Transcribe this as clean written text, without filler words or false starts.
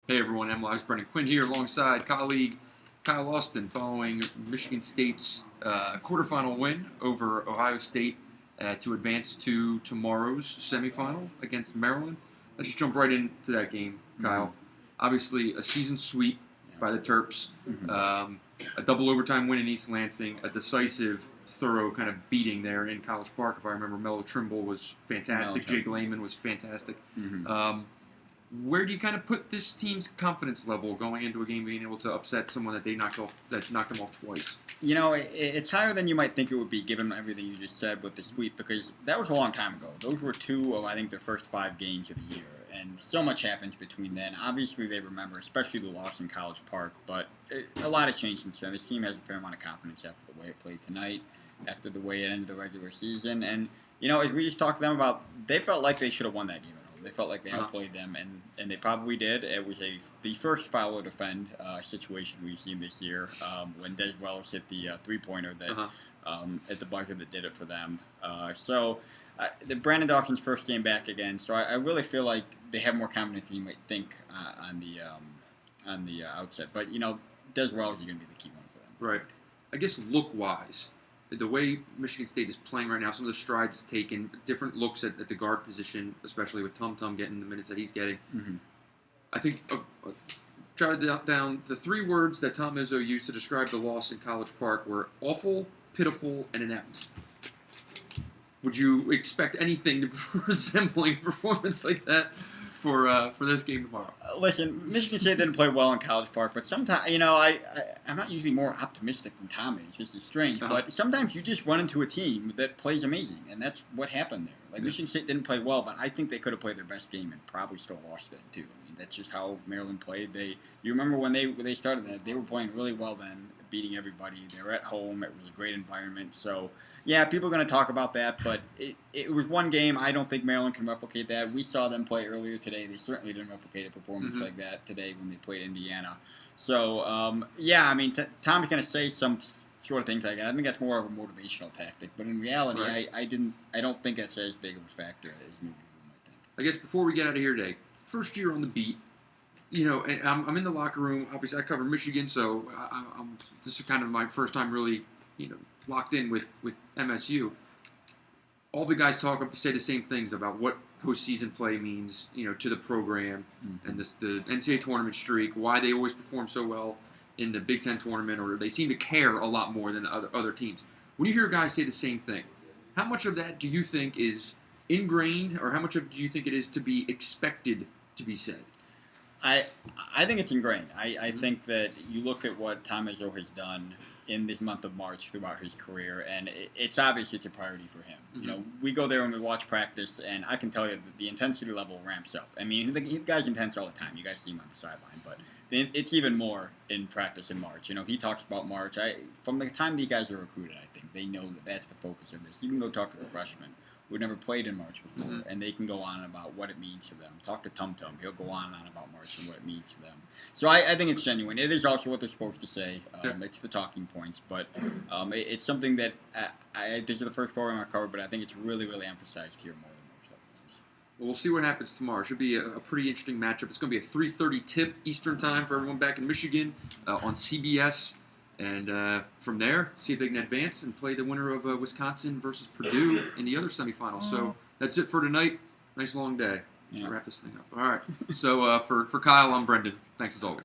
Hey everyone, MLive's Brendan Quinn here alongside colleague Kyle Austin following Michigan State's quarterfinal win over Ohio State to advance to tomorrow's semifinal against Maryland. Let's just jump right into that game, Kyle. Obviously, a season sweep by the Terps, a double overtime win in East Lansing, a decisive, thorough kind of beating there in College Park. If I remember, Melo Trimble was fantastic. Jake Layman was fantastic. Where do you kind of put this team's confidence level going into a game being able to upset someone that knocked them off twice? You know, it's higher than you might think it would be given everything you just said with the sweep, because that was a long time ago. Those were two of, I think, the first 5 games of the year, and so much happens between then. Obviously, they remember, especially the loss in College Park, but a lot has changed since then. This team has a fair amount of confidence after the way it played tonight, after the way it ended the regular season, and, you know, as we just talked to them about, they felt like they should have won that game. They felt like they outplayed them, and they probably did. It was the first foul or defend situation we've seen this year when Des Wells hit the three-pointer that at the buzzer that did it for them. The Brandon Dawson's first game back again, so I really feel like they have more confidence than you might think on the outset. But, you know, Des Wells is going to be the key one for them. Right. I guess look-wise, the way Michigan State is playing right now, some of the strides it's taken, different looks at the guard position, especially with Tum Tum getting the minutes that he's getting. I think jotted down the 3 words that Tom Izzo used to describe the loss in College Park were awful, pitiful, and inept. Would you expect anything to resembling a performance like that for this game tomorrow? Listen, Michigan State didn't play well in College Park, but sometimes, you know, I'm not usually more optimistic than Tom is. This is strange, but sometimes you just run into a team that plays amazing, and that's what happened there. Like, Michigan State didn't play well, but I think they could have played their best game and probably still lost it, too. I mean, that's just how Maryland played. You remember when they started that, they were playing really well then, beating everybody. They were at home. It was a great environment. So, yeah, people are going to talk about that, but it was one game. I don't think Maryland can replicate that. We saw them play earlier today. They certainly didn't replicate a performance like that today when they played Indiana. So, yeah, I mean, Tom's going to say some sort of things like that. I think that's more of a motivational tactic. But in reality, I don't think that's as big of a factor as maybe people might think. I guess before we get out of here today, first year on the beat, you know, and I'm in the locker room. Obviously, I cover Michigan, so this is kind of my first time really, you know, locked in with MSU. All the guys say the same things about what postseason play means, you know, to the program and the NCAA tournament streak, why they always perform so well in the Big Ten tournament, or they seem to care a lot more than other teams. When you hear guys say the same thing, how much of that do you think is ingrained, or how much do you think it is to be expected to be said? I think it's ingrained. I think that you look at what Tom Izzo has done in this month of March throughout his career, and it's obvious it's a priority for him. You know, we go there and we watch practice, and I can tell you that the intensity level ramps up. I mean, the guy's intense all the time. You guys see him on the sideline, but it's even more in practice in March. You know, he talks about March. From the time these guys are recruited, I think they know that that's the focus of this. You can go talk to the freshmen who never played in March before, and they can go on about what it means to them. Talk to Tum Tum. He'll go on and on about March and what it means to them. So I think it's genuine. It is also what they're supposed to say. It's the talking points. But it's something that this is the first program I covered, but I think it's really, really emphasized here more than most other ones. Well, we'll see what happens tomorrow. It should be a pretty interesting matchup. It's going to be a 3:30 tip Eastern time for everyone back in Michigan on CBS. And from there, see if they can advance and play the winner of Wisconsin versus Purdue in the other semifinal. So that's it for tonight. Nice long day. Let's wrap this thing up. All right. So for Kyle, I'm Brendan. Thanks as always.